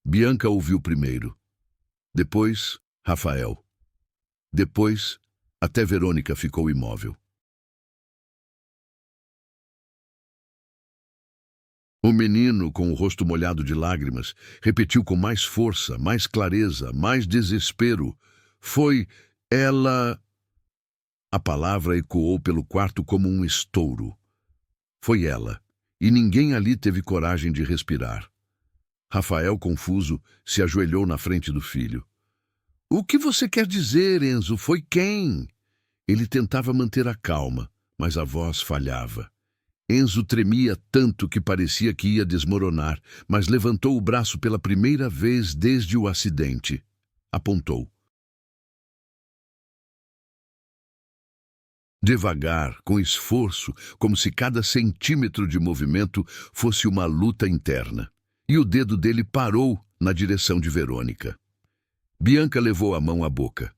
Bianca ouviu primeiro. Depois, Rafael. Depois, até Verônica ficou imóvel. O menino, com o rosto molhado de lágrimas, repetiu com mais força, mais clareza, mais desespero. Foi ela... A palavra ecoou pelo quarto como um estouro. Foi ela, e ninguém ali teve coragem de respirar. Rafael, confuso, se ajoelhou na frente do filho. "O que você quer dizer, Enzo? Foi quem?" Ele tentava manter a calma, mas a voz falhava. Enzo tremia tanto que parecia que ia desmoronar, mas levantou o braço pela primeira vez desde o acidente. Apontou. Devagar, com esforço, como se cada centímetro de movimento fosse uma luta interna. E o dedo dele parou na direção de Verônica. Bianca levou a mão à boca.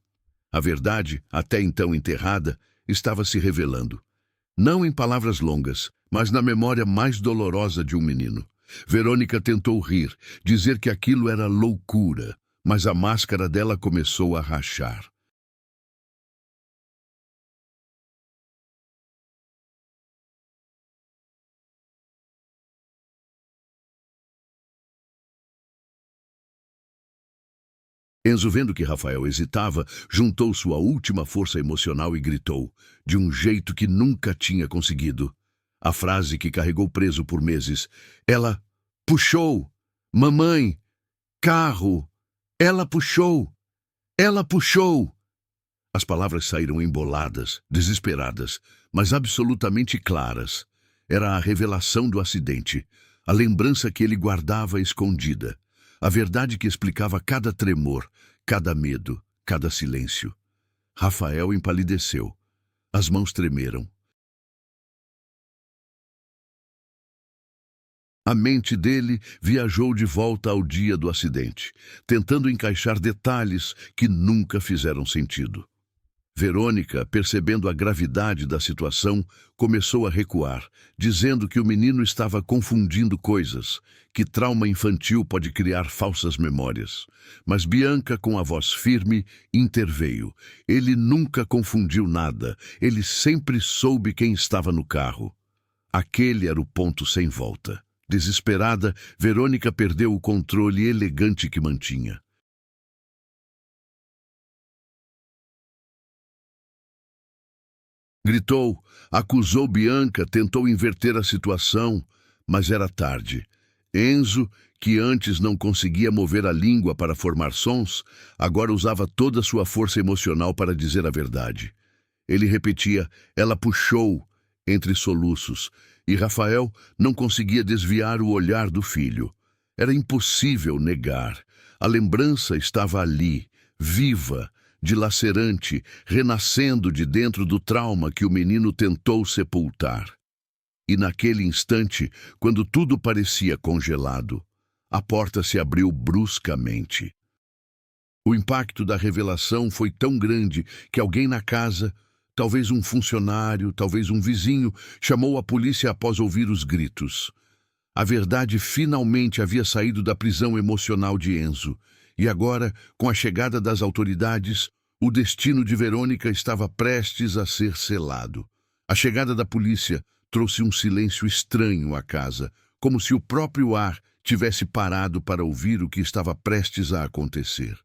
A verdade, até então enterrada, estava se revelando. Não em palavras longas, mas na memória mais dolorosa de um menino. Verônica tentou rir, dizer que aquilo era loucura, mas a máscara dela começou a rachar. Enzo, vendo que Rafael hesitava, juntou sua última força emocional e gritou, de um jeito que nunca tinha conseguido. A frase que carregou preso por meses. Ela puxou! Mamãe, carro! Ela puxou! Ela puxou! As palavras saíram emboladas, desesperadas, mas absolutamente claras. Era a revelação do acidente, a lembrança que ele guardava escondida, a verdade que explicava cada tremor, cada medo, cada silêncio. Rafael empalideceu. As mãos tremeram. A mente dele viajou de volta ao dia do acidente, tentando encaixar detalhes que nunca fizeram sentido. Verônica, percebendo a gravidade da situação, começou a recuar, dizendo que o menino estava confundindo coisas, que trauma infantil pode criar falsas memórias. Mas Bianca, com a voz firme, interveio. Ele nunca confundiu nada, ele sempre soube quem estava no carro. Aquele era o ponto sem volta. Desesperada, Verônica perdeu o controle elegante que mantinha. Gritou, acusou Bianca, tentou inverter a situação, mas era tarde. Enzo, que antes não conseguia mover a língua para formar sons, agora usava toda a sua força emocional para dizer a verdade. Ele repetia, ela puxou, entre soluços, e Rafael não conseguia desviar o olhar do filho. Era impossível negar. A lembrança estava ali, viva, dilacerante, renascendo de dentro do trauma que o menino tentou sepultar. E naquele instante, quando tudo parecia congelado, a porta se abriu bruscamente. O impacto da revelação foi tão grande que alguém na casa, talvez um funcionário, talvez um vizinho, chamou a polícia após ouvir os gritos. A verdade finalmente havia saído da prisão emocional de Enzo. E agora, com a chegada das autoridades, o destino de Verônica estava prestes a ser selado. A chegada da polícia trouxe um silêncio estranho à casa, como se o próprio ar tivesse parado para ouvir o que estava prestes a acontecer.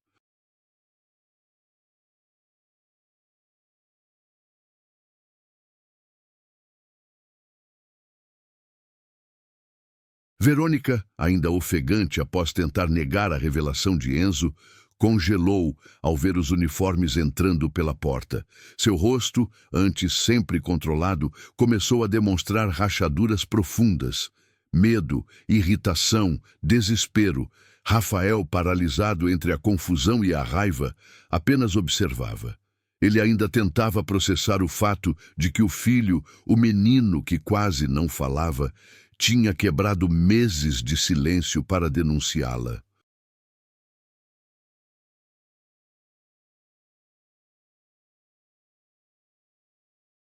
Verônica, ainda ofegante após tentar negar a revelação de Enzo, congelou ao ver os uniformes entrando pela porta. Seu rosto, antes sempre controlado, começou a demonstrar rachaduras profundas. Medo, irritação, desespero. Rafael, paralisado entre a confusão e a raiva, apenas observava. Ele ainda tentava processar o fato de que o filho, o menino que quase não falava, tinha quebrado meses de silêncio para denunciá-la.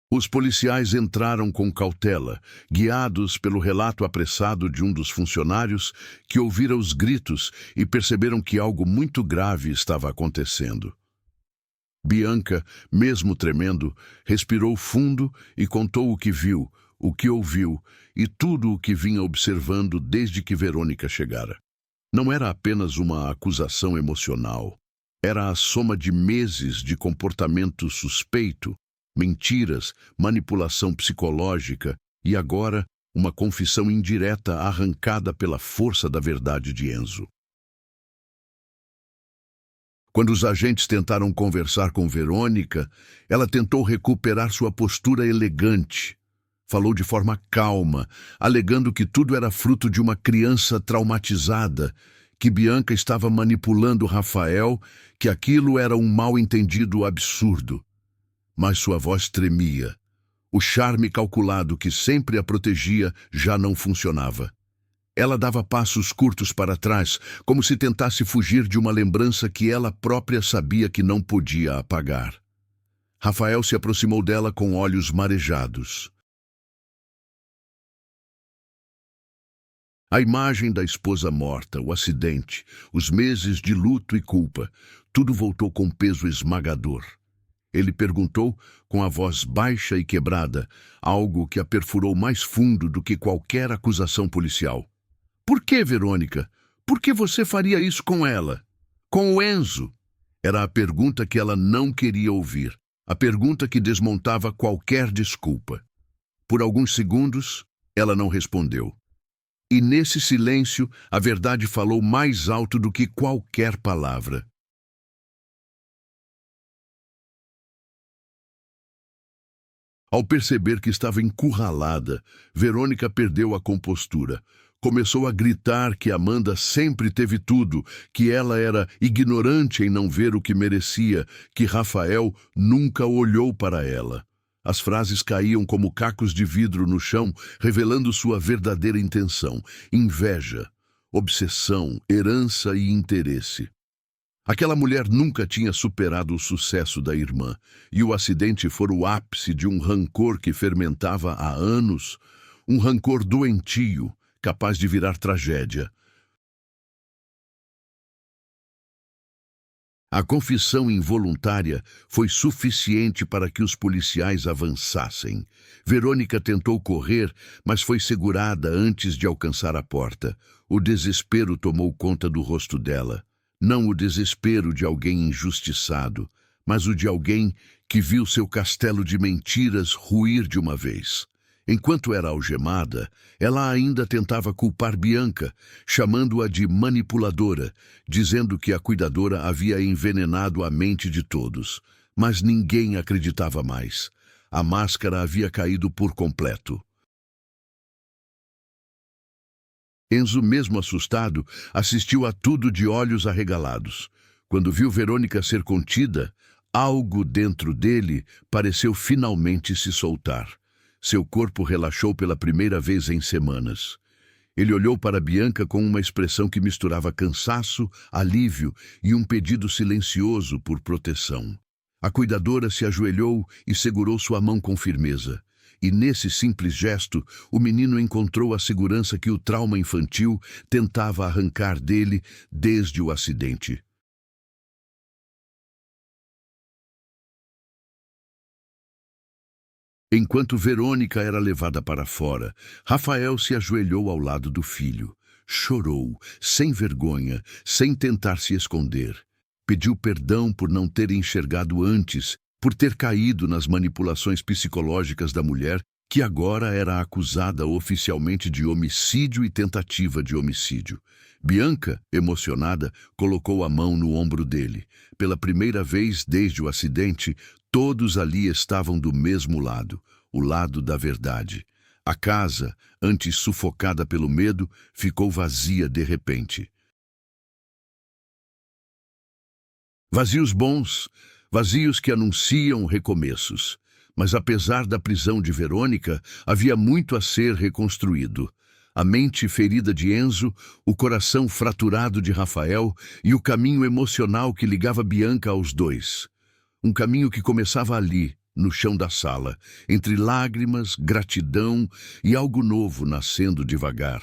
Os policiais entraram com cautela, guiados pelo relato apressado de um dos funcionários que ouvira os gritos e perceberam que algo muito grave estava acontecendo. Bianca, mesmo tremendo, respirou fundo e contou o que viu, o que ouviu e tudo o que vinha observando desde que Verônica chegara. Não era apenas uma acusação emocional. Era a soma de meses de comportamento suspeito, mentiras, manipulação psicológica e agora uma confissão indireta arrancada pela força da verdade de Enzo. Quando os agentes tentaram conversar com Verônica, ela tentou recuperar sua postura elegante. Falou de forma calma, alegando que tudo era fruto de uma criança traumatizada, que Bianca estava manipulando Rafael, que aquilo era um mal-entendido absurdo. Mas sua voz tremia. O charme calculado que sempre a protegia já não funcionava. Ela dava passos curtos para trás, como se tentasse fugir de uma lembrança que ela própria sabia que não podia apagar. Rafael se aproximou dela com olhos marejados. A imagem da esposa morta, o acidente, os meses de luto e culpa, tudo voltou com peso esmagador. Ele perguntou, com a voz baixa e quebrada, algo que a perfurou mais fundo do que qualquer acusação policial. Por que, Verônica? Por que você faria isso com ela? Com o Enzo? Era a pergunta que ela não queria ouvir, a pergunta que desmontava qualquer desculpa. Por alguns segundos, ela não respondeu. E nesse silêncio, a verdade falou mais alto do que qualquer palavra. Ao perceber que estava encurralada, Verônica perdeu a compostura. Começou a gritar que Amanda sempre teve tudo, que ela era ignorante em não ver o que merecia, que Rafael nunca olhou para ela. As frases caíam como cacos de vidro no chão, revelando sua verdadeira intenção: inveja, obsessão, herança e interesse. Aquela mulher nunca tinha superado o sucesso da irmã, e o acidente fora o ápice de um rancor que fermentava há anos, um rancor doentio, capaz de virar tragédia. A confissão involuntária foi suficiente para que os policiais avançassem. Verônica tentou correr, mas foi segurada antes de alcançar a porta. O desespero tomou conta do rosto dela. Não o desespero de alguém injustiçado, mas o de alguém que viu seu castelo de mentiras ruir de uma vez. Enquanto era algemada, ela ainda tentava culpar Bianca, chamando-a de manipuladora, dizendo que a cuidadora havia envenenado a mente de todos. Mas ninguém acreditava mais. A máscara havia caído por completo. Enzo, mesmo assustado, assistiu a tudo de olhos arregalados. Quando viu Verônica ser contida, algo dentro dele pareceu finalmente se soltar. Seu corpo relaxou pela primeira vez em semanas. Ele olhou para Bianca com uma expressão que misturava cansaço, alívio e um pedido silencioso por proteção. A cuidadora se ajoelhou e segurou sua mão com firmeza. E nesse simples gesto, o menino encontrou a segurança que o trauma infantil tentava arrancar dele desde o acidente. Enquanto Verônica era levada para fora, Rafael se ajoelhou ao lado do filho. Chorou, sem vergonha, sem tentar se esconder. Pediu perdão por não ter enxergado antes, por ter caído nas manipulações psicológicas da mulher, que agora era acusada oficialmente de homicídio e tentativa de homicídio. Bianca, emocionada, colocou a mão no ombro dele. Pela primeira vez desde o acidente, todos ali estavam do mesmo lado, o lado da verdade. A casa, antes sufocada pelo medo, ficou vazia de repente. Vazios bons, vazios que anunciam recomeços. Mas apesar da prisão de Verônica, havia muito a ser reconstruído. A mente ferida de Enzo, o coração fraturado de Rafael e o caminho emocional que ligava Bianca aos dois. Um caminho que começava ali, no chão da sala, entre lágrimas, gratidão e algo novo nascendo devagar.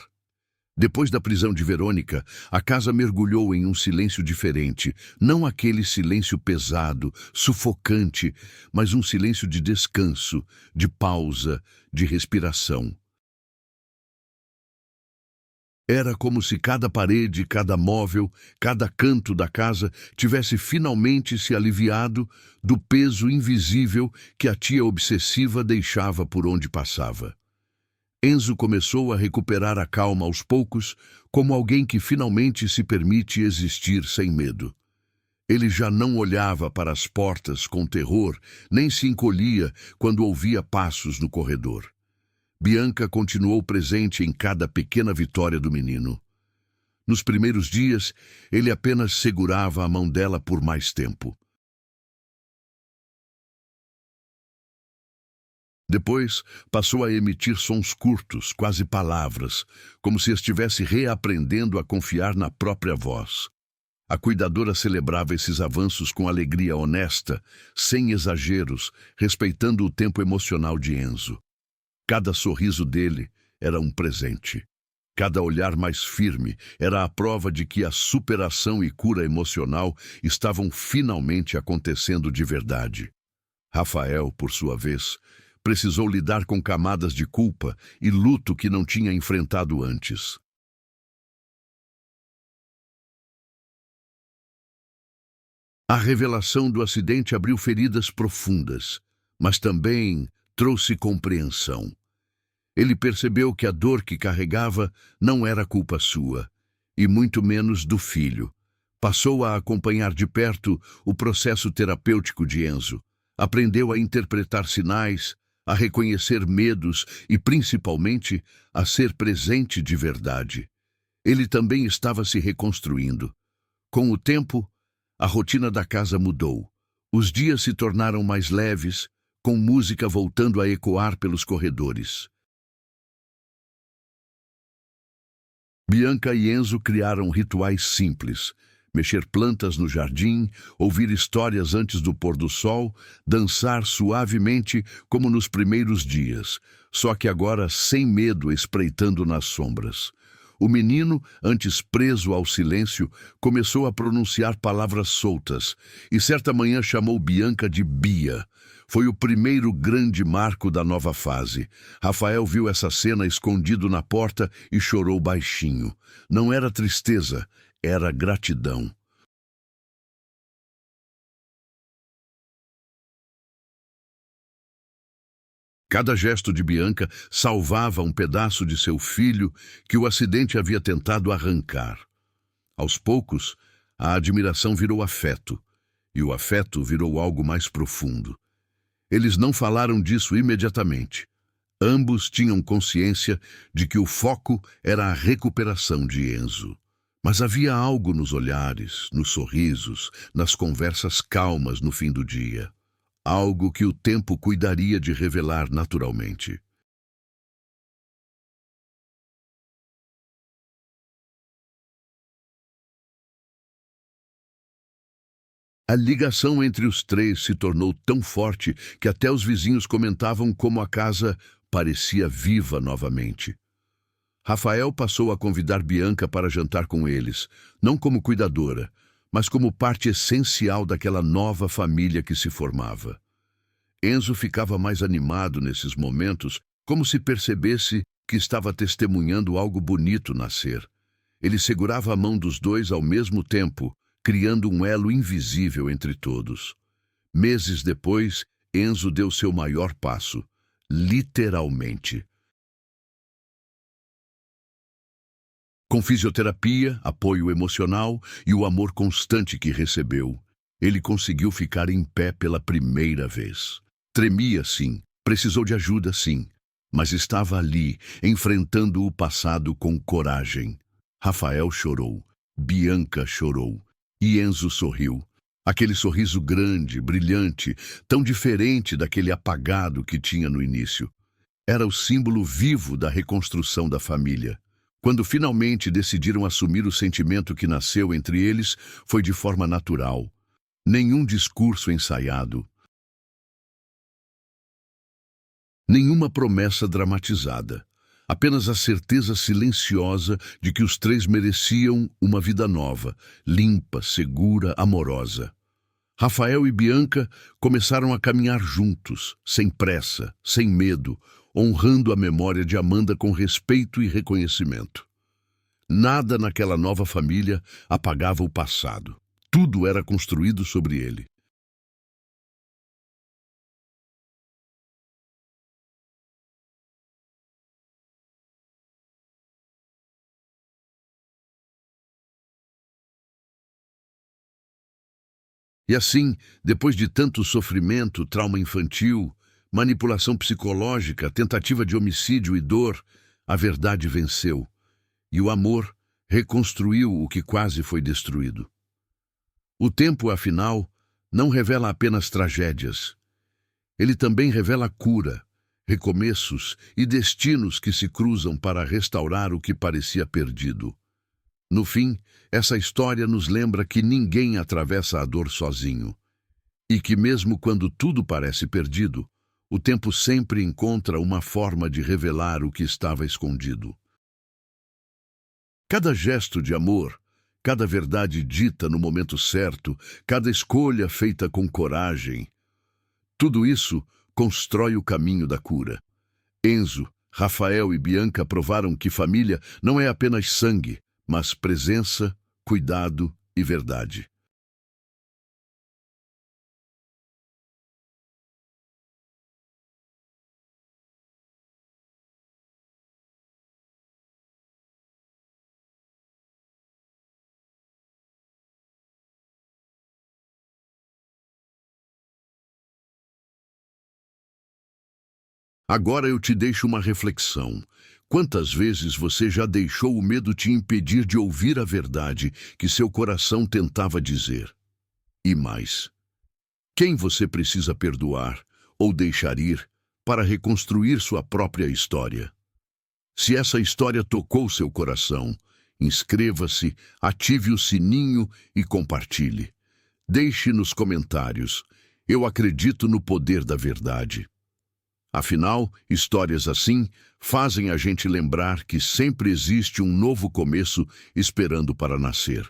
Depois da prisão de Verônica, a casa mergulhou em um silêncio diferente, não aquele silêncio pesado, sufocante, mas um silêncio de descanso, de pausa, de respiração. Era como se cada parede, cada móvel, cada canto da casa tivesse finalmente se aliviado do peso invisível que a tia obsessiva deixava por onde passava. Enzo começou a recuperar a calma aos poucos, como alguém que finalmente se permite existir sem medo. Ele já não olhava para as portas com terror, nem se encolhia quando ouvia passos no corredor. Bianca continuou presente em cada pequena vitória do menino. Nos primeiros dias, ele apenas segurava a mão dela por mais tempo. Depois, passou a emitir sons curtos, quase palavras, como se estivesse reaprendendo a confiar na própria voz. A cuidadora celebrava esses avanços com alegria honesta, sem exageros, respeitando o tempo emocional de Enzo. Cada sorriso dele era um presente. Cada olhar mais firme era a prova de que a superação e cura emocional estavam finalmente acontecendo de verdade. Rafael, por sua vez, precisou lidar com camadas de culpa e luto que não tinha enfrentado antes. A revelação do acidente abriu feridas profundas, mas também trouxe compreensão. Ele percebeu que a dor que carregava não era culpa sua, e muito menos do filho. Passou a acompanhar de perto o processo terapêutico de Enzo. Aprendeu a interpretar sinais, a reconhecer medos e, principalmente, a ser presente de verdade. Ele também estava se reconstruindo. Com o tempo, a rotina da casa mudou. Os dias se tornaram mais leves, com música voltando a ecoar pelos corredores. Bianca e Enzo criaram rituais simples: mexer plantas no jardim, ouvir histórias antes do pôr do sol, dançar suavemente como nos primeiros dias, só que agora sem medo espreitando nas sombras. O menino, antes preso ao silêncio, começou a pronunciar palavras soltas e certa manhã chamou Bianca de Bia. Foi o primeiro grande marco da nova fase. Rafael viu essa cena escondido na porta e chorou baixinho. Não era tristeza, era gratidão. Cada gesto de Bianca salvava um pedaço de seu filho que o acidente havia tentado arrancar. Aos poucos, a admiração virou afeto, e o afeto virou algo mais profundo. Eles não falaram disso imediatamente. Ambos tinham consciência de que o foco era a recuperação de Enzo. Mas havia algo nos olhares, nos sorrisos, nas conversas calmas no fim do dia. Algo que o tempo cuidaria de revelar naturalmente. A ligação entre os três se tornou tão forte que até os vizinhos comentavam como a casa parecia viva novamente. Rafael passou a convidar Bianca para jantar com eles, não como cuidadora, mas como parte essencial daquela nova família que se formava. Enzo ficava mais animado nesses momentos, como se percebesse que estava testemunhando algo bonito nascer. Ele segurava a mão dos dois ao mesmo tempo, criando um elo invisível entre todos. Meses depois, Enzo deu seu maior passo, literalmente. Com fisioterapia, apoio emocional e o amor constante que recebeu, ele conseguiu ficar em pé pela primeira vez. Tremia, sim, precisou de ajuda, sim, mas estava ali, enfrentando o passado com coragem. Rafael chorou, Bianca chorou e Enzo sorriu. Aquele sorriso grande, brilhante, tão diferente daquele apagado que tinha no início. Era o símbolo vivo da reconstrução da família. Quando finalmente decidiram assumir o sentimento que nasceu entre eles, foi de forma natural. Nenhum discurso ensaiado, nenhuma promessa dramatizada. Apenas a certeza silenciosa de que os três mereciam uma vida nova, limpa, segura, amorosa. Rafael e Bianca começaram a caminhar juntos, sem pressa, sem medo, honrando a memória de Amanda com respeito e reconhecimento. Nada naquela nova família apagava o passado. Tudo era construído sobre ele. E assim, depois de tanto sofrimento, trauma infantil, manipulação psicológica, tentativa de homicídio e dor, a verdade venceu. E o amor reconstruiu o que quase foi destruído. O tempo, afinal, não revela apenas tragédias. Ele também revela cura, recomeços e destinos que se cruzam para restaurar o que parecia perdido. No fim, essa história nos lembra que ninguém atravessa a dor sozinho e que, mesmo quando tudo parece perdido, o tempo sempre encontra uma forma de revelar o que estava escondido. Cada gesto de amor, cada verdade dita no momento certo, cada escolha feita com coragem, tudo isso constrói o caminho da cura. Enzo, Rafael e Bianca provaram que família não é apenas sangue, mas presença, cuidado e verdade. Agora eu te deixo uma reflexão. Quantas vezes você já deixou o medo te impedir de ouvir a verdade que seu coração tentava dizer? E mais, quem você precisa perdoar ou deixar ir para reconstruir sua própria história? Se essa história tocou seu coração, inscreva-se, ative o sininho e compartilhe. Deixe nos comentários: eu acredito no poder da verdade. Afinal, histórias assim fazem a gente lembrar que sempre existe um novo começo esperando para nascer.